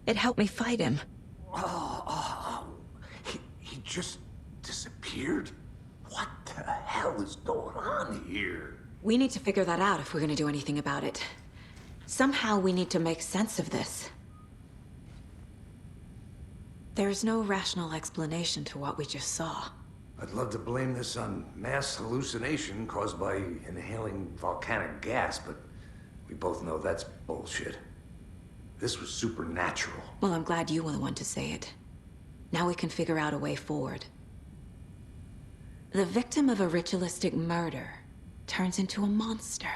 It helped me fight him. He just disappeared? What the hell is going on here? We need to figure that out if we're gonna do anything about it. Somehow we need to make sense of this. There's no rational explanation to what we just saw. I'd love to blame this on mass hallucination caused by inhaling volcanic gas, but we both know that's bullshit. This was supernatural. Well, I'm glad you were the one to say it. Now we can figure out a way forward. The victim of a ritualistic murder turns into a monster.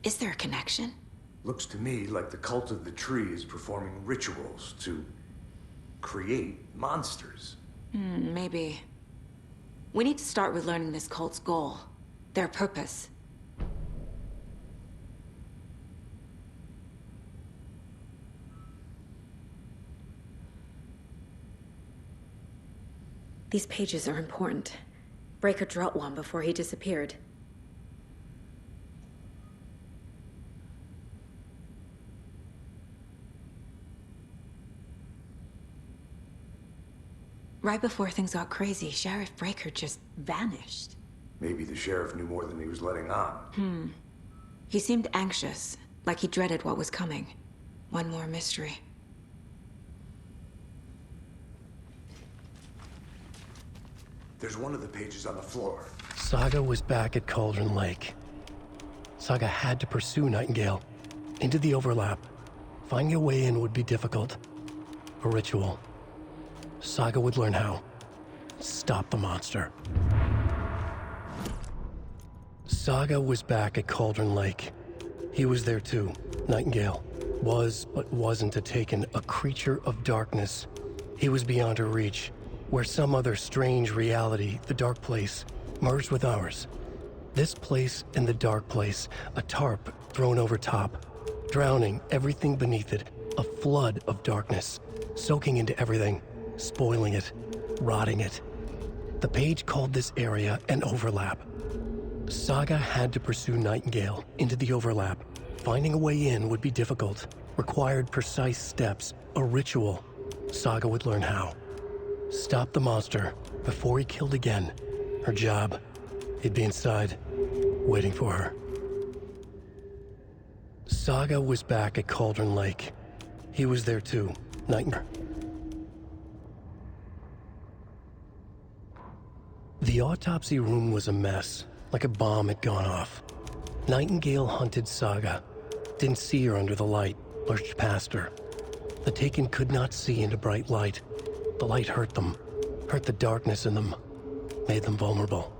Is there a connection? Looks to me like the cult of the tree is performing rituals to create monsters. Maybe. We need to start with learning this cult's goal, their purpose. These pages are important. Breaker dropped one before he disappeared. Right before things got crazy, Sheriff Breaker just vanished. Maybe the sheriff knew more than he was letting on. He seemed anxious, like he dreaded what was coming. One more mystery. There's one of the pages on the floor. Saga was back at Cauldron Lake. Saga had to pursue Nightingale into the overlap. Finding a way in would be difficult. A ritual. Saga would learn how. Stop the monster. Saga was back at Cauldron Lake. He was there too. Nightingale was, but wasn't a Taken, a creature of darkness. He was beyond her reach, where some other strange reality, the Dark Place, merged with ours. This place and the Dark Place, a tarp thrown over top, drowning everything beneath it, a flood of darkness, soaking into everything, spoiling it, rotting it. The page called this area an overlap. Saga had to pursue Nightingale into the overlap. Finding a way in would be difficult, required precise steps, a ritual. Saga would learn how. Stop the monster before he killed again. Her job. He'd be inside, waiting for her. Saga was back at Cauldron Lake. He was there too. Nightingale. The autopsy room was a mess, like a bomb had gone off. Nightingale hunted Saga. Didn't see her under the light, lurched past her. The Taken could not see into bright light. The light hurt them, hurt the darkness in them, made them vulnerable.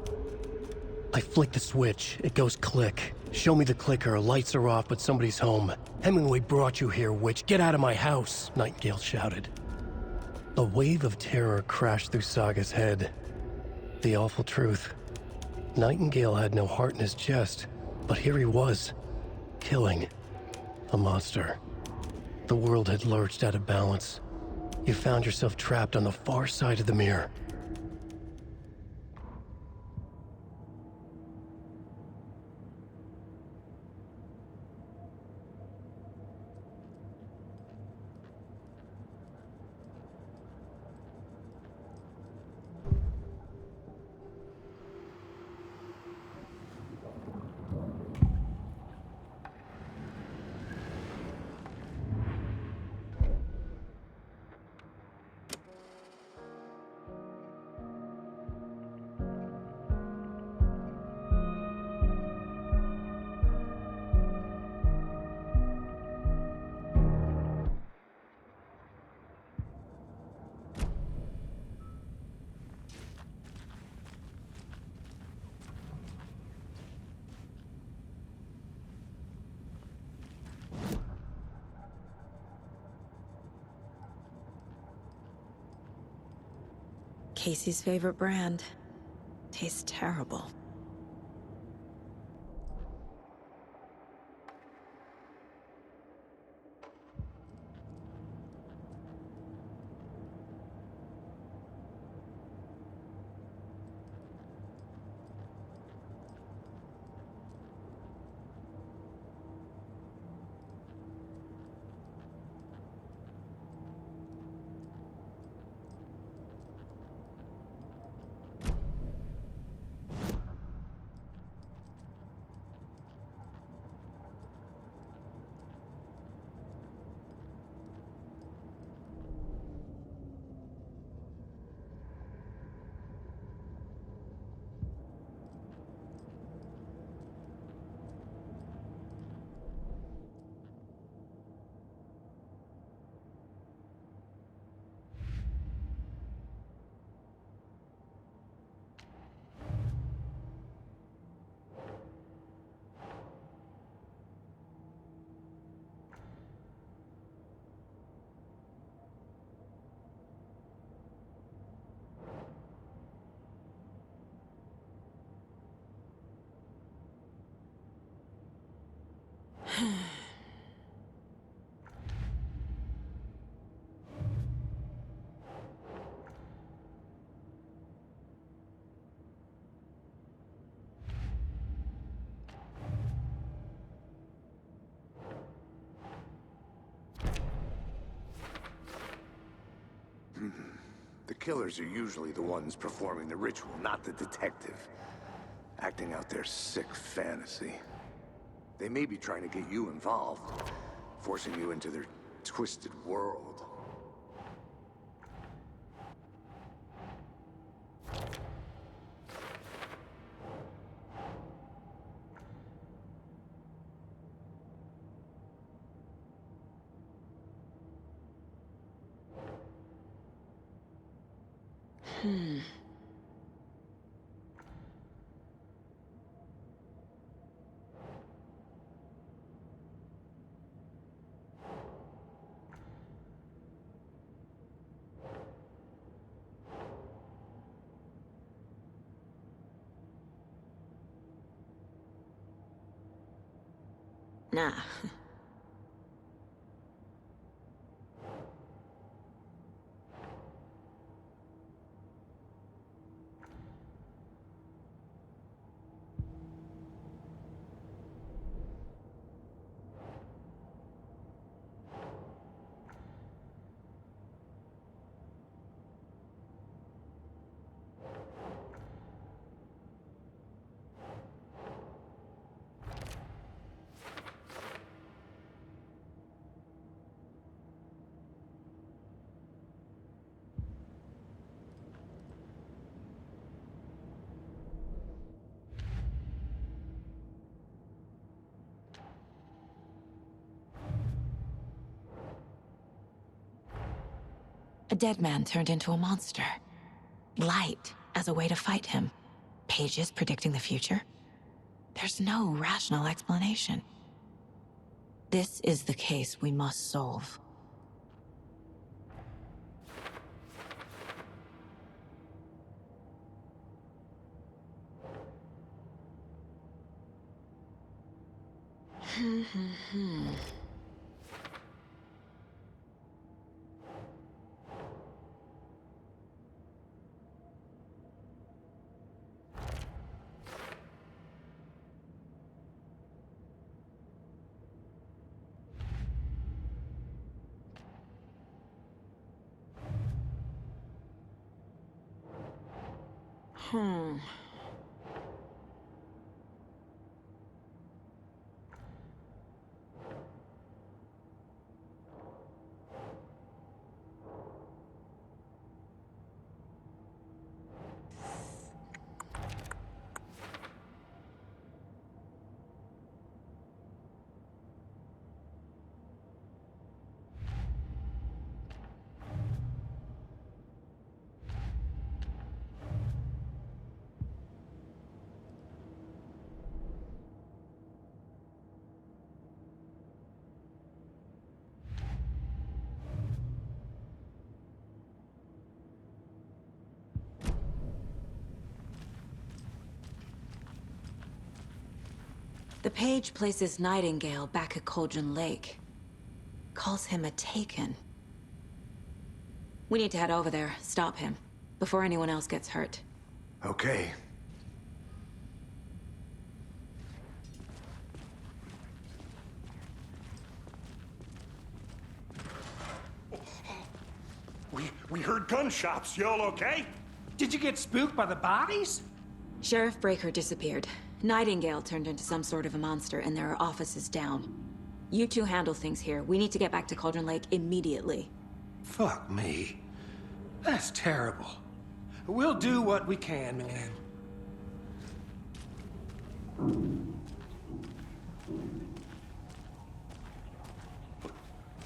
I flick the switch, it goes click. Show me the clicker, lights are off but somebody's home. Hemingway brought you here, witch, get out of my house, Nightingale shouted. A wave of terror crashed through Saga's head. The awful truth. Nightingale had no heart in his chest, but here he was, killing a monster. The world had lurched out of balance. You found yourself trapped on the far side of the mirror. Casey's favorite brand. Tastes terrible. killers are usually the ones performing the ritual, not the detective. Acting out their sick fantasy. They may be trying to get you involved, forcing you into their twisted world. Nah. A dead man turned into a monster. Light as a way to fight him. Pages predicting the future. There's no rational explanation. This is the case we must solve. Hmm. The page places Nightingale back at Cauldron Lake. Calls him a Taken. We need to head over there, stop him, before anyone else gets hurt. Okay. We heard gunshots. Y'all okay? Did you get spooked by the bodies? Sheriff Breaker disappeared. Nightingale turned into some sort of a monster, and there are offices down. You two handle things here. We need to get back to Cauldron Lake immediately. Fuck me. That's terrible. We'll do what we can, man.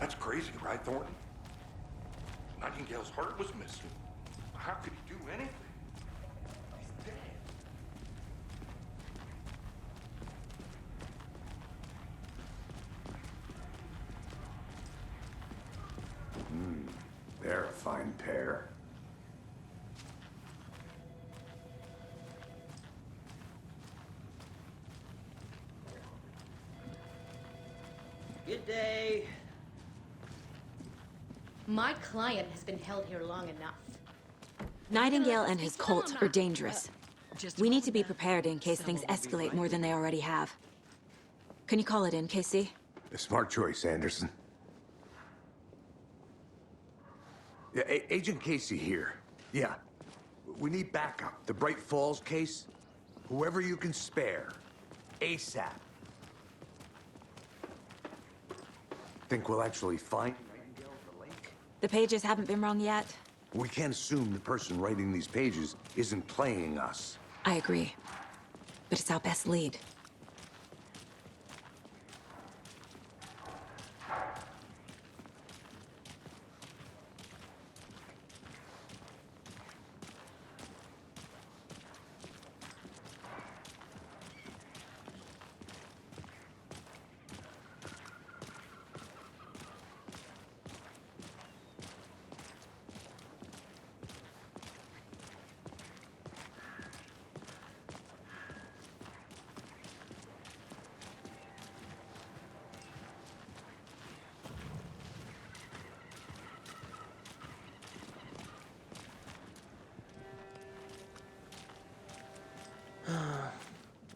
That's crazy, right, Thornton? Nightingale's heart was missing. How could he do anything? He's dead. They're a fine pair. Good day. My client has been held here long enough. Nightingale and his cult are dangerous. We need to be prepared in case things escalate more than they already have. Can you call it in, KC? A smart choice, Anderson. Yeah, Agent Casey here. Yeah. We need backup. The Bright Falls case? Whoever you can spare. ASAP. Think we'll actually find Nightingale at the lake? The pages haven't been wrong yet. We can't assume the person writing these pages isn't playing us. I agree. But it's our best lead.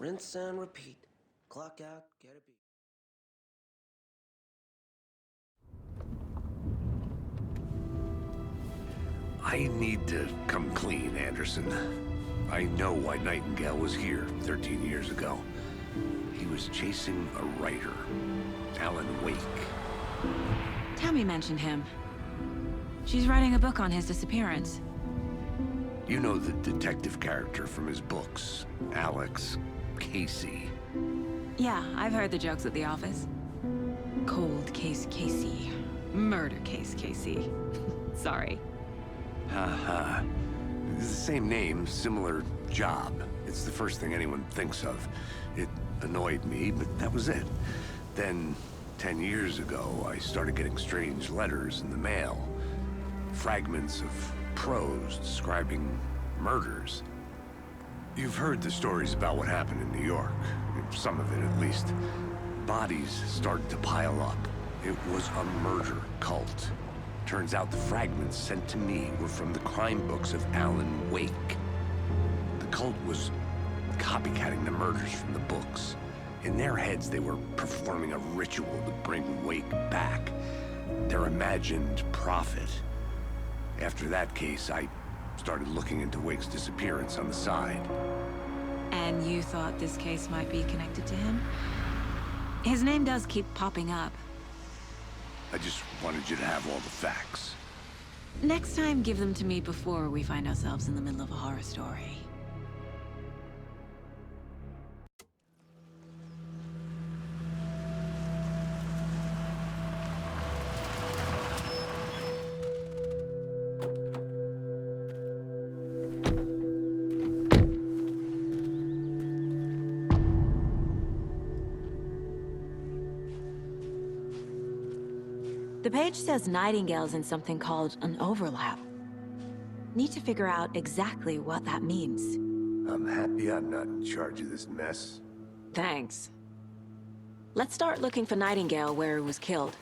Rinse and repeat. Clock out, get a beat. I need to come clean, Anderson. I know why Nightingale was here 13 years ago. He was chasing a writer, Alan Wake. Tammy mentioned him. She's writing a book on his disappearance. You know the detective character from his books, Alex Casey. Yeah, I've heard the jokes at the office. Cold case Casey. Murder case Casey. Sorry. Haha. It's the same name, similar job. It's the first thing anyone thinks of. It annoyed me, but that was it. Then, 10 years ago, I started getting strange letters in the mail. Fragments of prose describing murders. You've heard the stories about what happened in New York. Some of it, at least. Bodies started to pile up. It was a murder cult. Turns out the fragments sent to me were from the crime books of Alan Wake. The cult was copycatting the murders from the books. In their heads, they were performing a ritual to bring Wake back. Their imagined prophet. After that case, I started looking into Wake's disappearance on the side. And you thought this case might be connected to him? His name does keep popping up. I just wanted you to have all the facts. Next time, give them to me before we find ourselves in the middle of a horror story. The page says Nightingale's in something called an overlap. Need to figure out exactly what that means. I'm happy I'm not in charge of this mess. Thanks. Let's start looking for Nightingale where he was killed.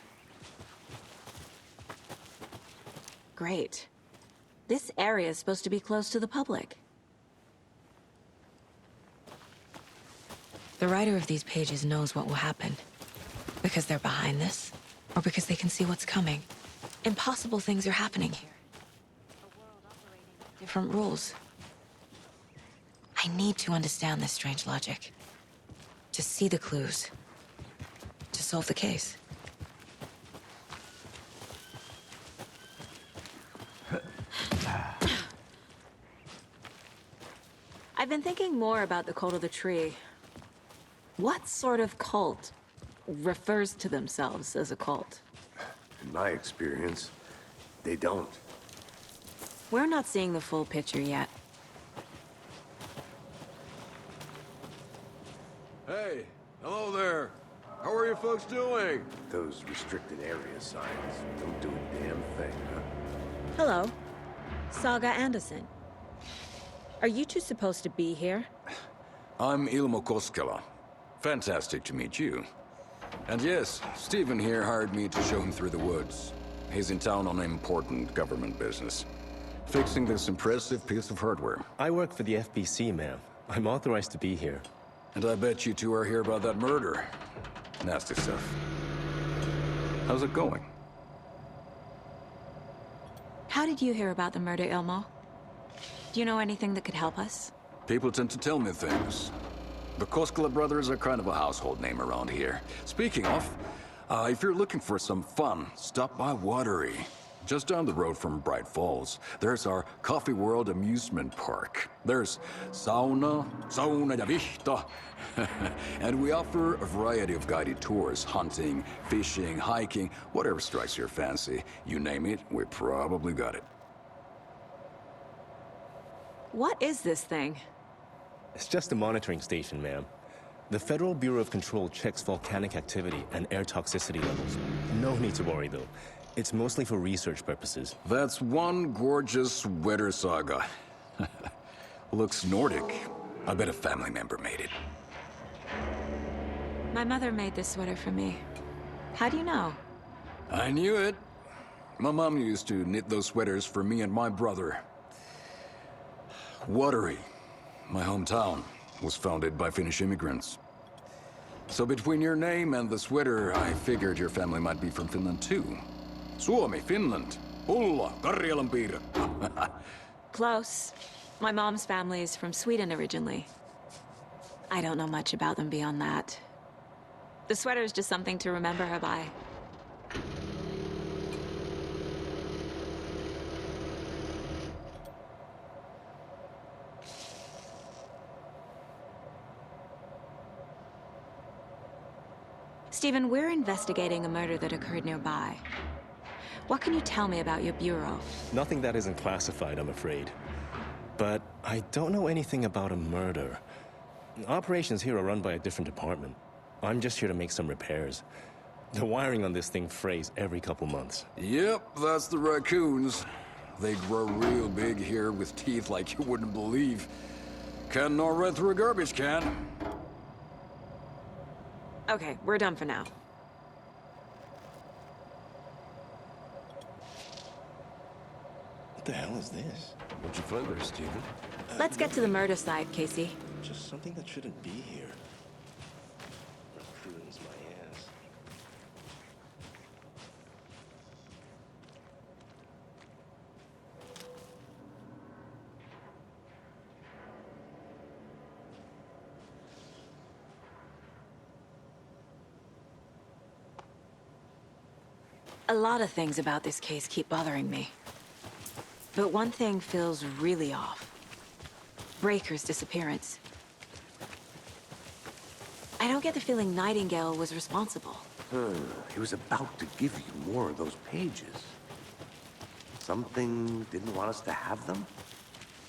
Great. This area is supposed to be close to the public. The writer of these pages knows what will happen. Because they're behind this, or because they can see what's coming. Impossible things are happening here. A world operating with different rules. I need to understand this strange logic. To see the clues. To solve the case. I've been thinking more about the Cult of the Tree. What sort of cult refers to themselves as a cult? In my experience, they don't. We're not seeing the full picture yet. Hey, hello there. How are you folks doing? Those restricted area signs don't do a damn thing, huh? Hello. Saga Anderson. Are you two supposed to be here? I'm Ilmo Koskela. Fantastic to meet you. And yes, Stephen here hired me to show him through the woods. He's in town on important government business. Fixing this impressive piece of hardware. I work for the FBC, ma'am. I'm authorized to be here. And I bet you two are here about that murder. Nasty stuff. How's it going? How did you hear about the murder, Ilmo? Do you know anything that could help us? People tend to tell me things. The Koskela brothers are kind of a household name around here. Speaking of, if you're looking for some fun, stop by Watery. Just down the road from Bright Falls, there's our Coffee World amusement park. There's sauna ja vihta. And we offer a variety of guided tours, hunting, fishing, hiking, whatever strikes your fancy. You name it, we probably got it. What is this thing? It's just a monitoring station, ma'am. The Federal Bureau of Control checks volcanic activity and air toxicity levels. No need to worry, though. It's mostly for research purposes. That's one gorgeous sweater saga. Looks Nordic. I bet a family member made it. My mother made this sweater for me. How do you know? I knew it. My mom used to knit those sweaters for me and my brother. Watery, my hometown, was founded by Finnish immigrants. So between your name and the sweater, I figured your family might be from Finland too. Suomi, Finland. Ulla, Karjalan piirakka. Close. My mom's family is from Sweden originally. I don't know much about them beyond that. The sweater is just something to remember her by. Stephen, we're investigating a murder that occurred nearby. What can you tell me about your bureau? Nothing that isn't classified, I'm afraid. But I don't know anything about a murder. Operations here are run by a different department. I'm just here to make some repairs. The wiring on this thing frays every couple months. Yep, that's the raccoons. They grow real big here with teeth like you wouldn't believe. Can't gnaw right through a garbage can. Okay, we're done for now. What the hell is this? What'd you find there, Stephen? Let's get to the murder side, Casey. Just something that shouldn't be here. Raccoons, my ass. A lot of things about this case keep bothering me. But one thing feels really off. Breaker's disappearance. I don't get the feeling Nightingale was responsible. He was about to give you more of those pages. Something didn't want us to have them?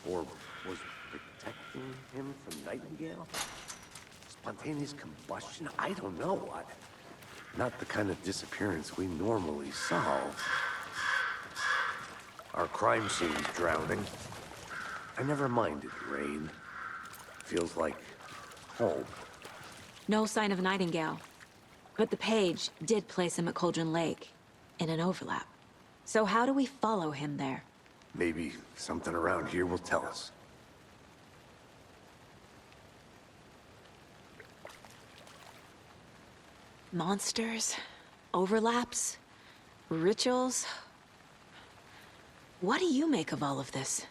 Or was protecting him from Nightingale? Spontaneous combustion? I don't know what. Not the kind of disappearance we normally solve. Our crime scene's drowning. I never minded rain. Feels like home. No sign of Nightingale. But the page did place him at Cauldron Lake, in an overlap. So how do we follow him there? Maybe something around here will tell us. Monsters? Overlaps? Rituals? What do you make of all of this?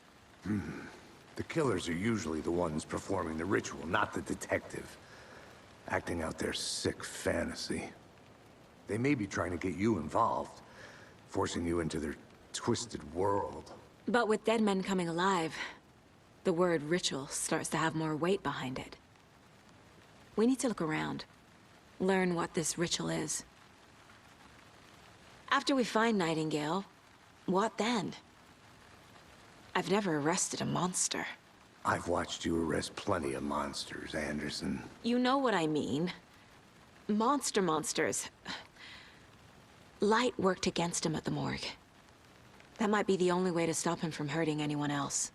The killers are usually the ones performing the ritual, not the detective. Acting out their sick fantasy. They may be trying to get you involved, forcing you into their twisted world. But with dead men coming alive, the word ritual starts to have more weight behind it. We need to look around. Learn what this ritual is. After we find Nightingale, what then? I've never arrested a monster. I've watched you arrest plenty of monsters, Anderson. You know what I mean. Monsters. Light worked against him at the morgue. That might be the only way to stop him from hurting anyone else.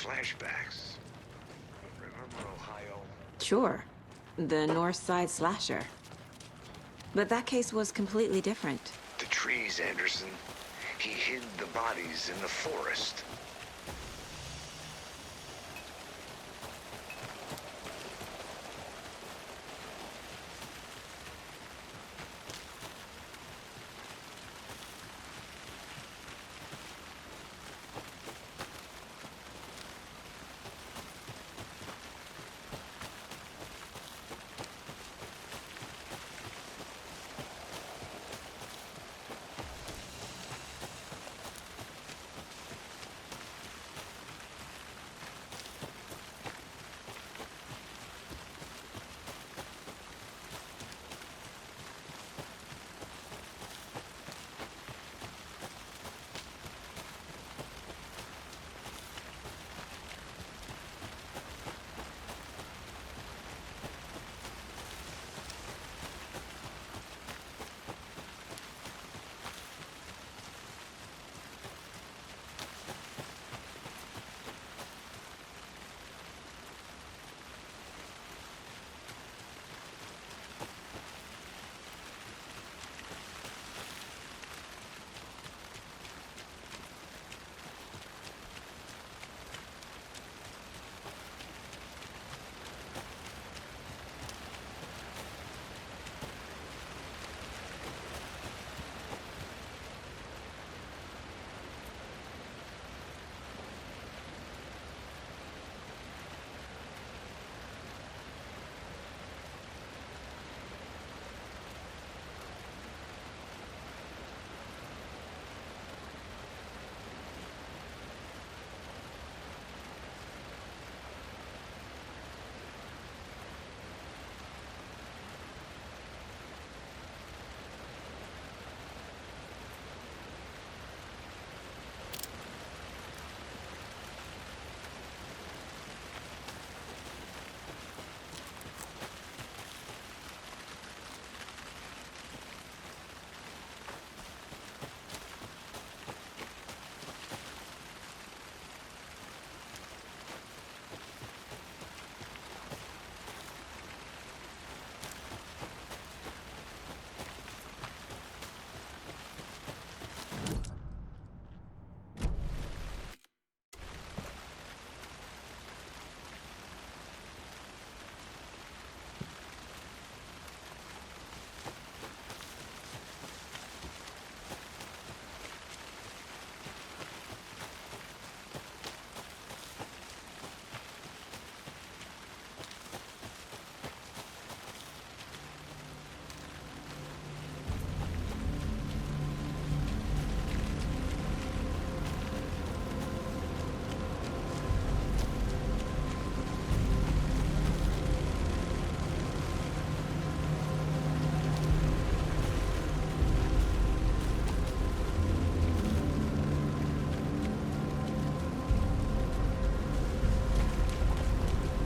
flashbacks. Remember Ohio? Sure. The North Side slasher. But that case was completely different. The trees, Anderson. He hid the bodies in the forest.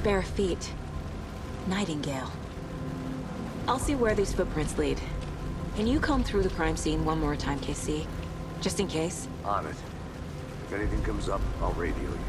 Bare feet. Nightingale. I'll see where these footprints lead. Can you comb through the crime scene one more time, KC? Just in case? On it. If anything comes up, I'll radio you.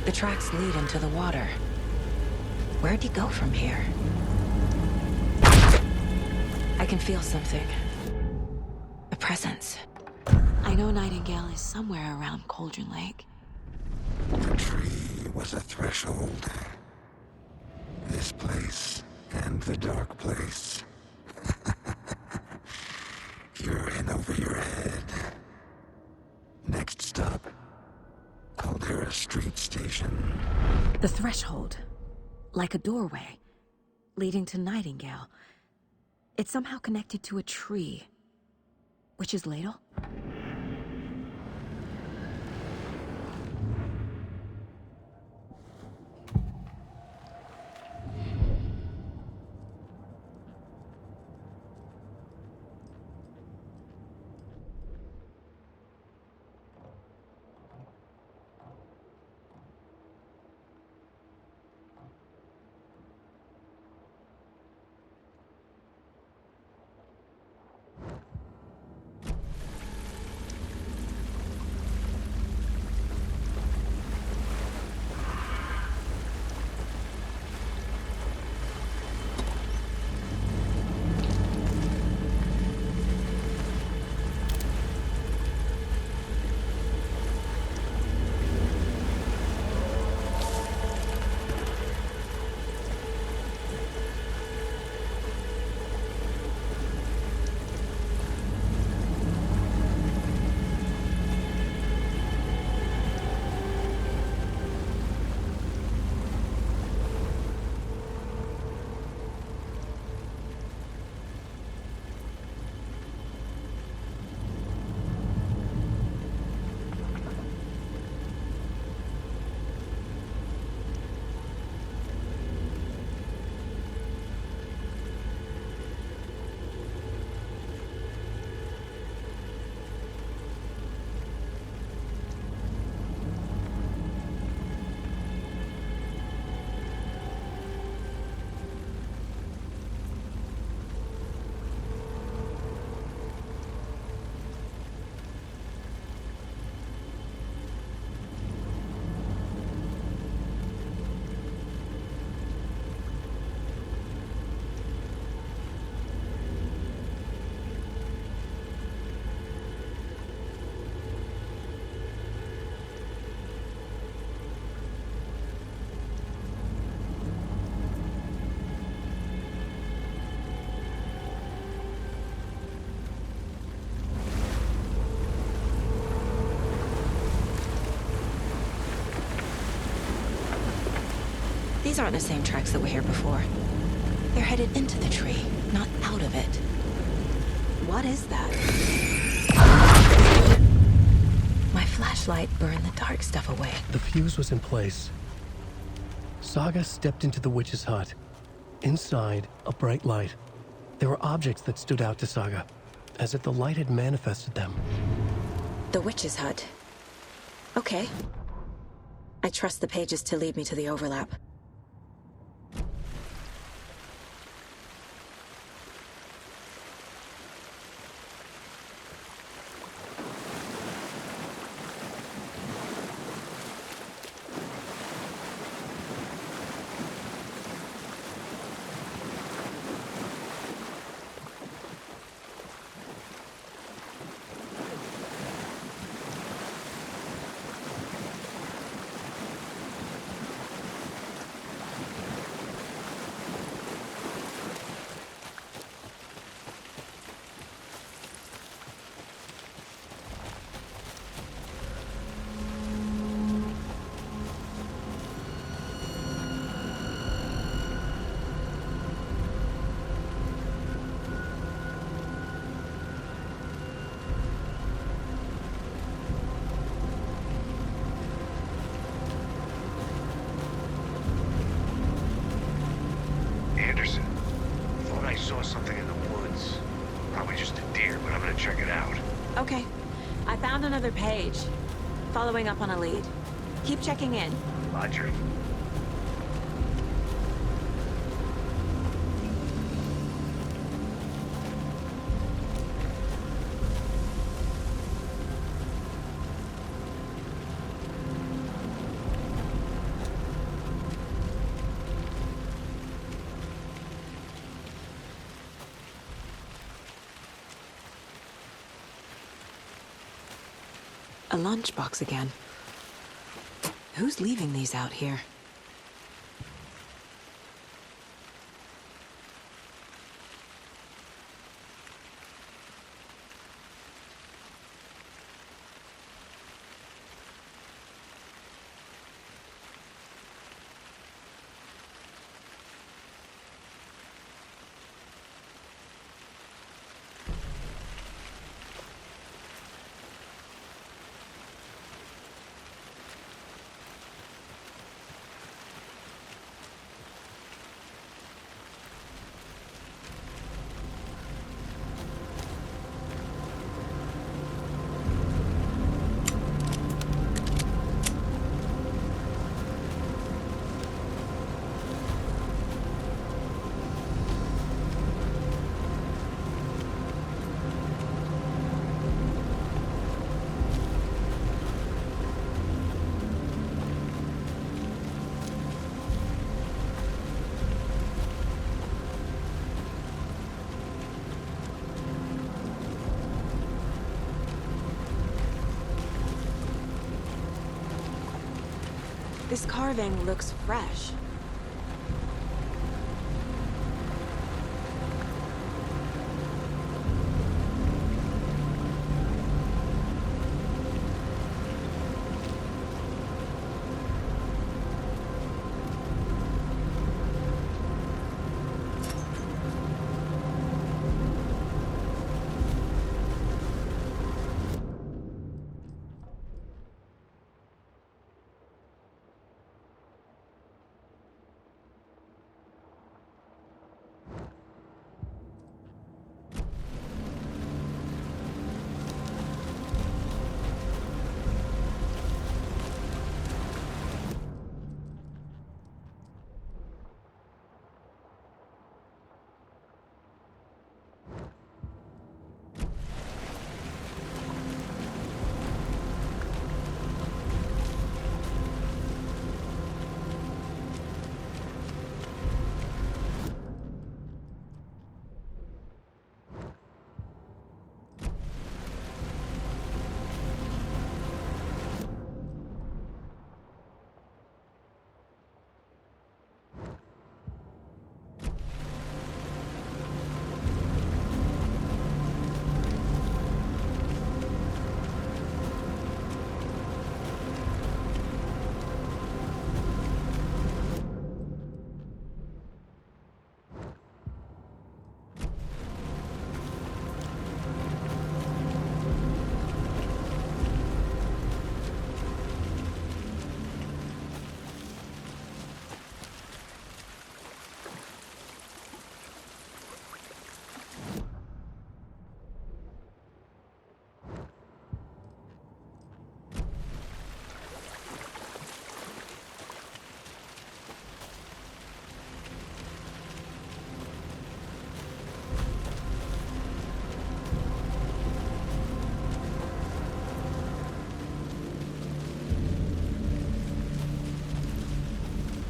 The tracks lead into the water. Where'd he go from here? I can feel something. A presence. I know Nightingale is somewhere around Cauldron Lake. The tree was a threshold. This place and the dark place. You're The threshold. Like a doorway. Leading to Nightingale. It's somehow connected to a tree. Witch's Ladle? These aren't the same tracks that were here before. They're headed into the tree, not out of it. What is that? My flashlight burned the dark stuff away. The fuse was in place. Saga stepped into the witch's hut. Inside, a bright light. There were objects that stood out to Saga, as if the light had manifested them. The witch's hut. Okay. I trust the pages to lead me to the overlap. Anderson, thought I saw something in the woods. Probably just a deer, but I'm gonna check it out. Okay. I found another page. Following up on a lead. Keep checking in. Roger. A lunchbox again. Who's leaving these out here? This carving looks fresh.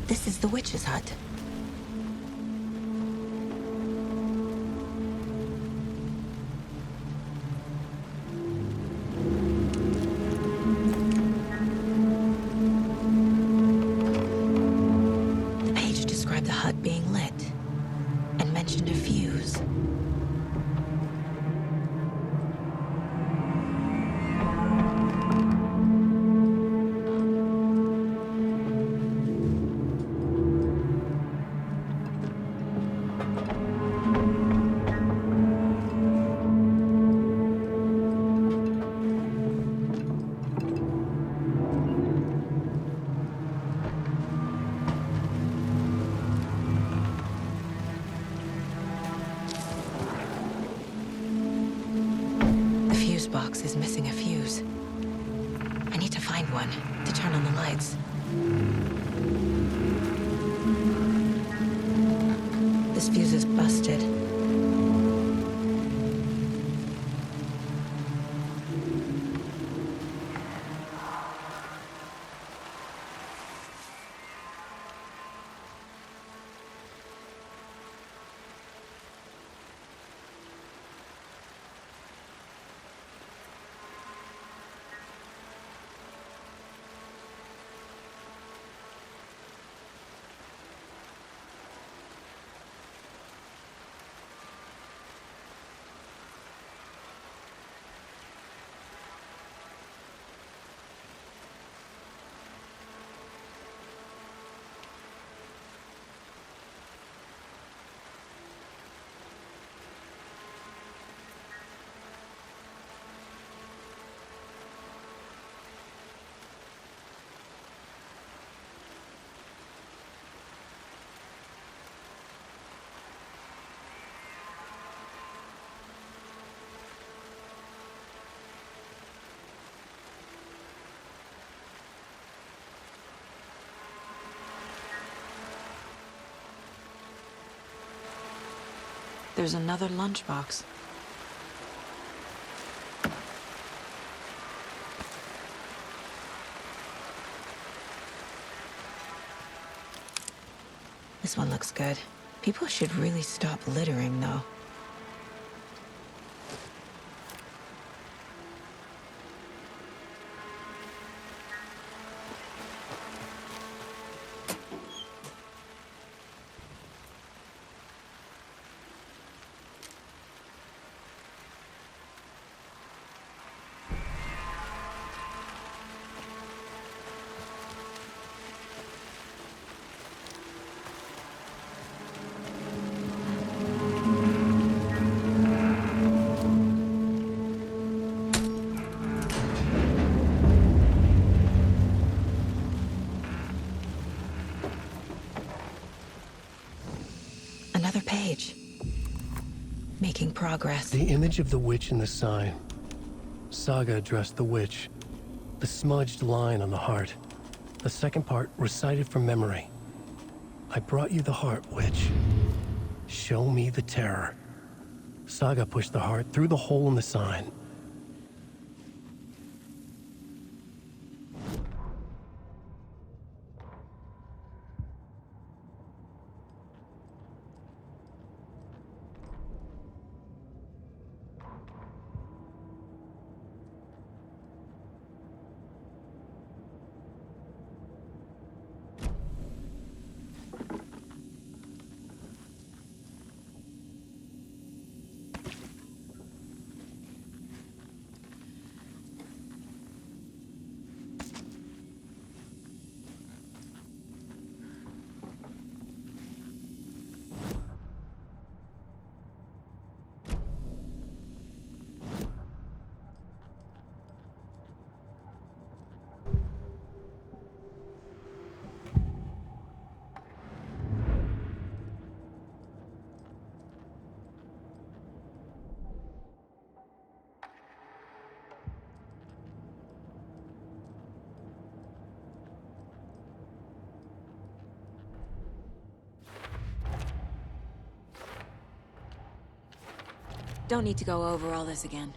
This is the witch's hut. The page described the hut being lit and mentioned a fuse. Box is missing a fuse. I need to find one to turn on the lights. This fuse is busted. There's another lunchbox. This one looks good. People should really stop littering, though. page. Making progress. The image of the witch in the sign. Saga addressed the witch. The smudged line on the heart. The second part recited from memory. I brought you the heart, witch. Show me the terror. Saga pushed the heart through the hole in the sign. Don't need to go over all this again.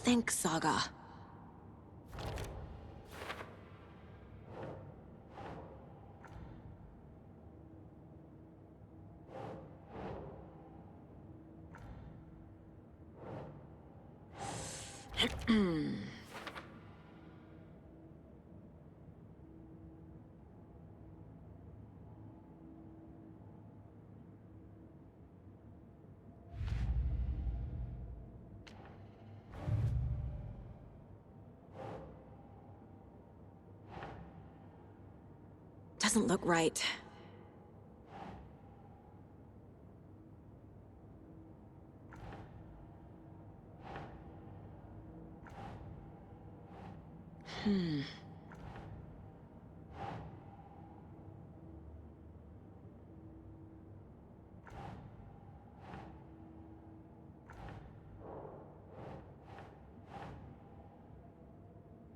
Think, Saga. Doesn't look right.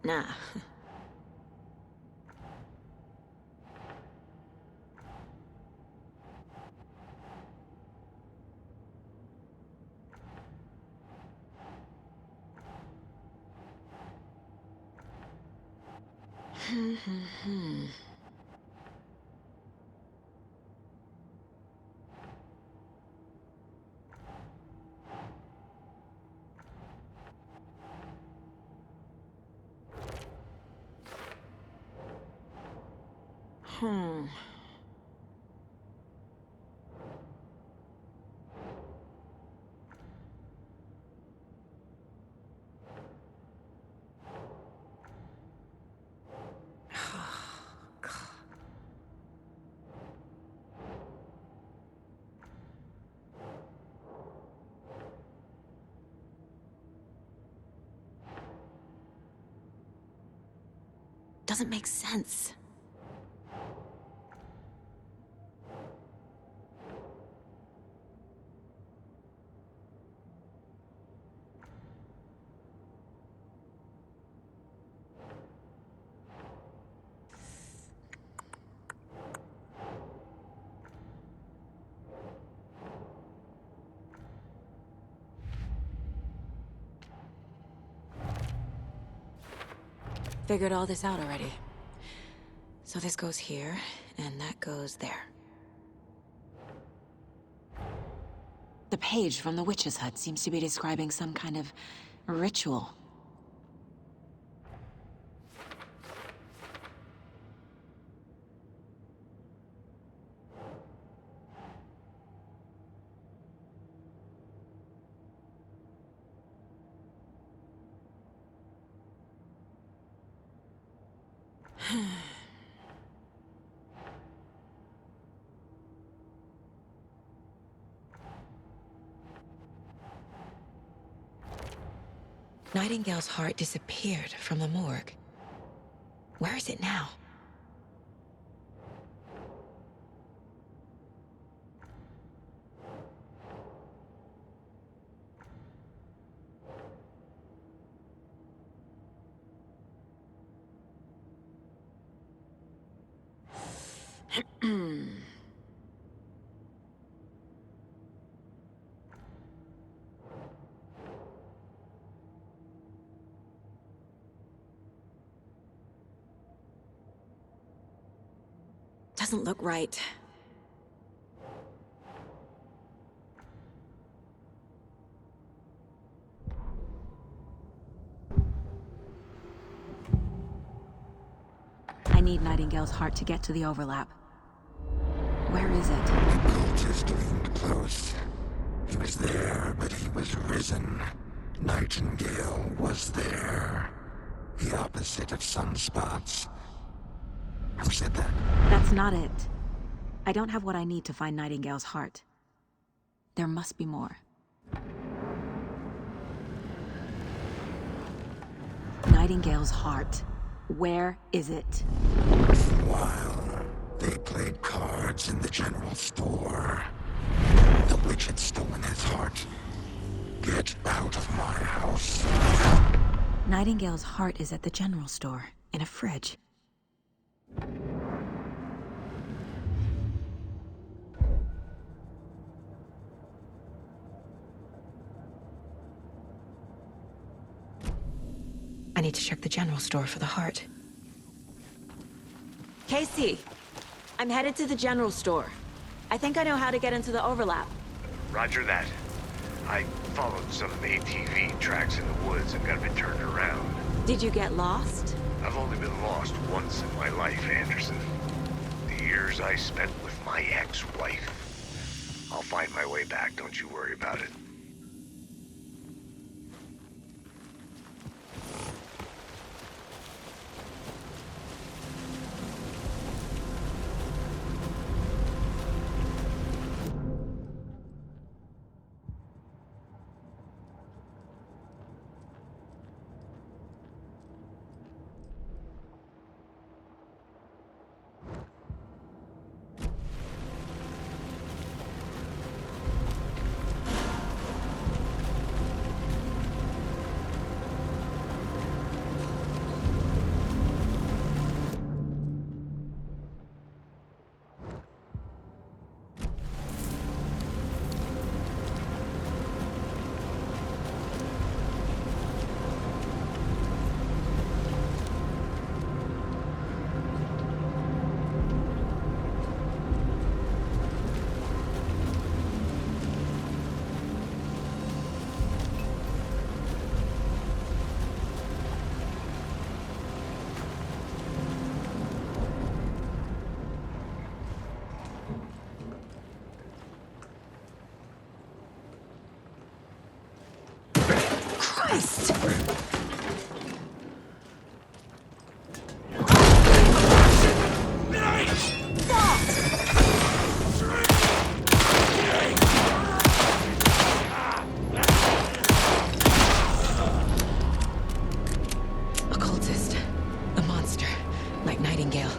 Nah. Doesn't make sense. Figured all this out already. So this goes here, and that goes there. The page from the witch's hut seems to be describing some kind of ritual. Nightingale's heart disappeared from the morgue. Where is it now? Doesn't look right. I need Nightingale's heart to get to the overlap. Where is it? Cultist leaned close. He was there, but he was risen. Nightingale was there. The opposite of sunspots. Who said that? That's not it. I don't have what I need to find Nightingale's heart. There must be more. Nightingale's heart. Where is it? For a while, they played cards in the general store. The witch had stolen his heart. Get out of my house. Nightingale's heart is at the general store, in a fridge. I need to check the general store for the heart. Casey, I'm headed to the general store. I think I know how to get into the overlap. Roger that. I followed some ATV tracks in the woods and got a bit turned around. Did you get lost? I've only been lost once in my life, Anderson. The years I spent with my ex-wife. I'll find my way back, don't you worry about it. Christ! A cultist. A monster. Like Nightingale.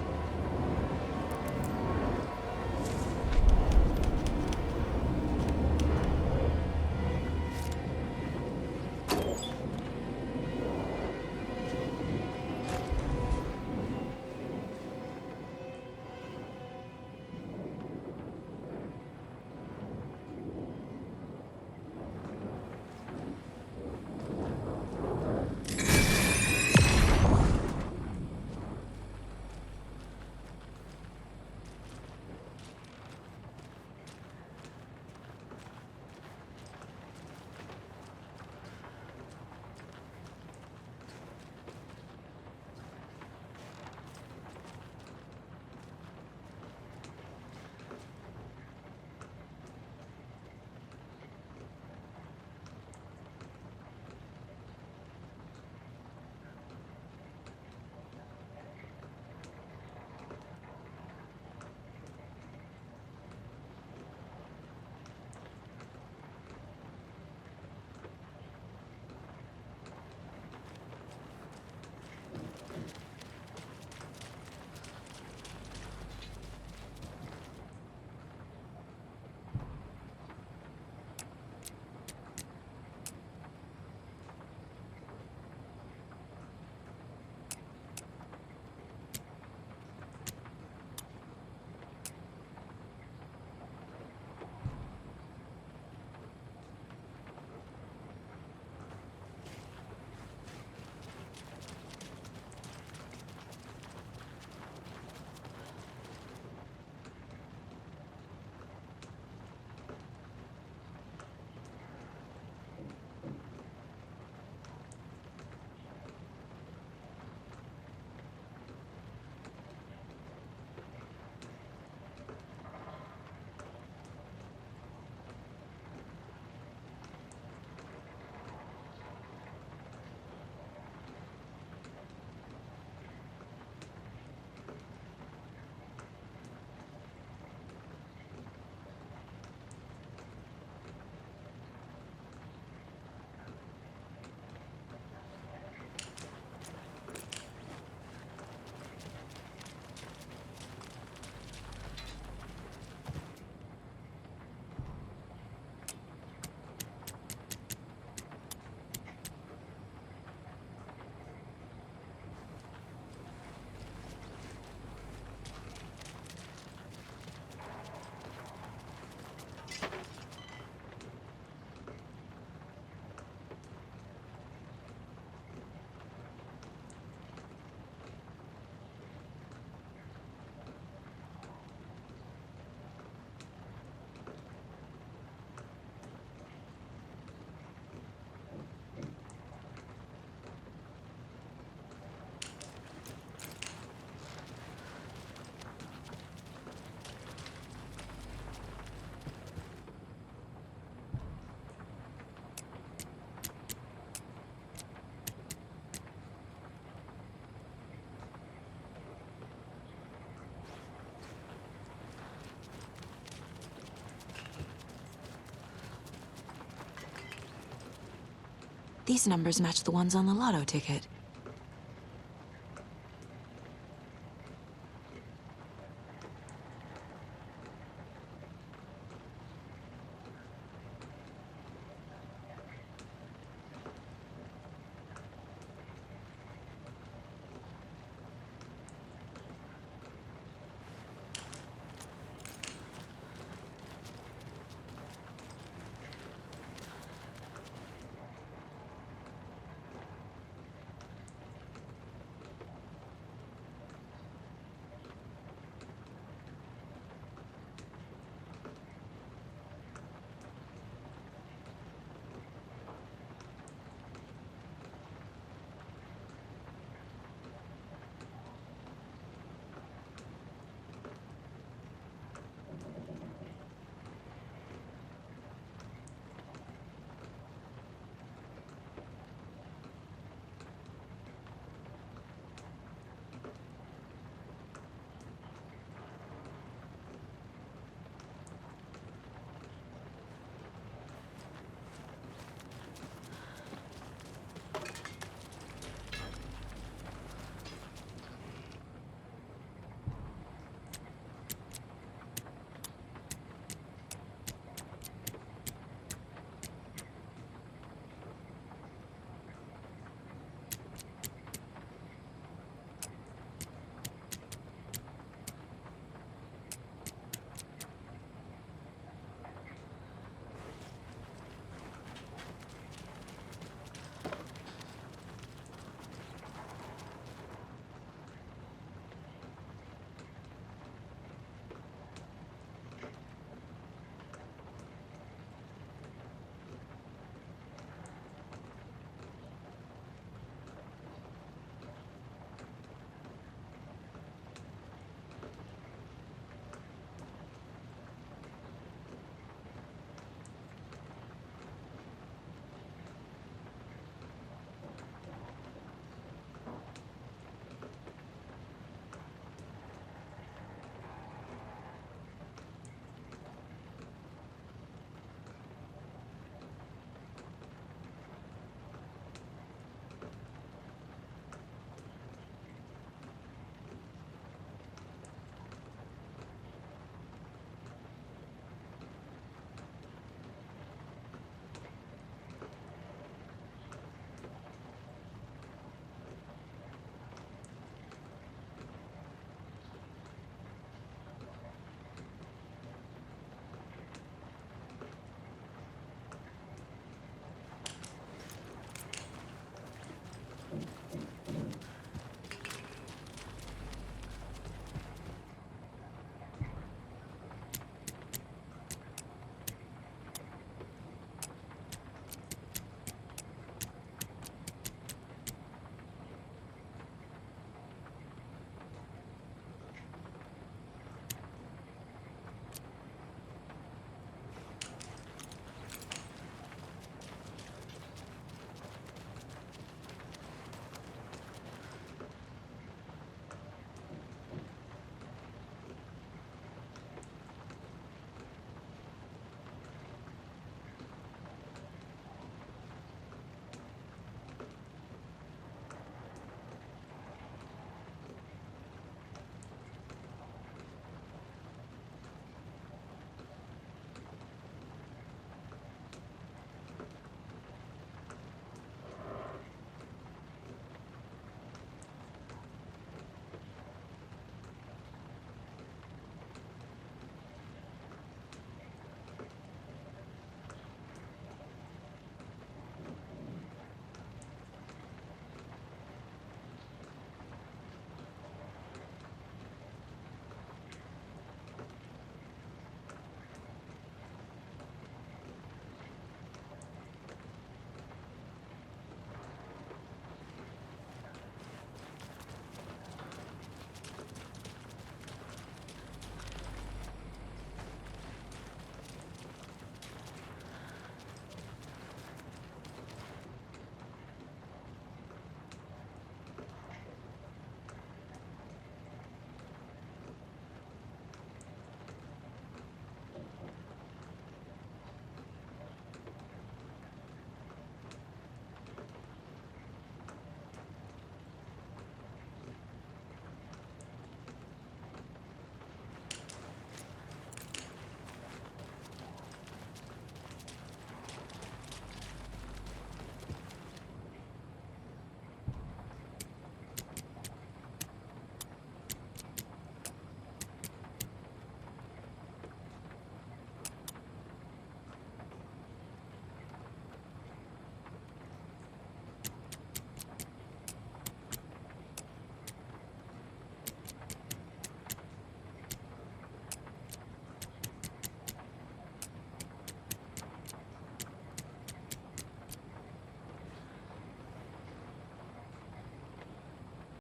These numbers match the ones on the lotto ticket.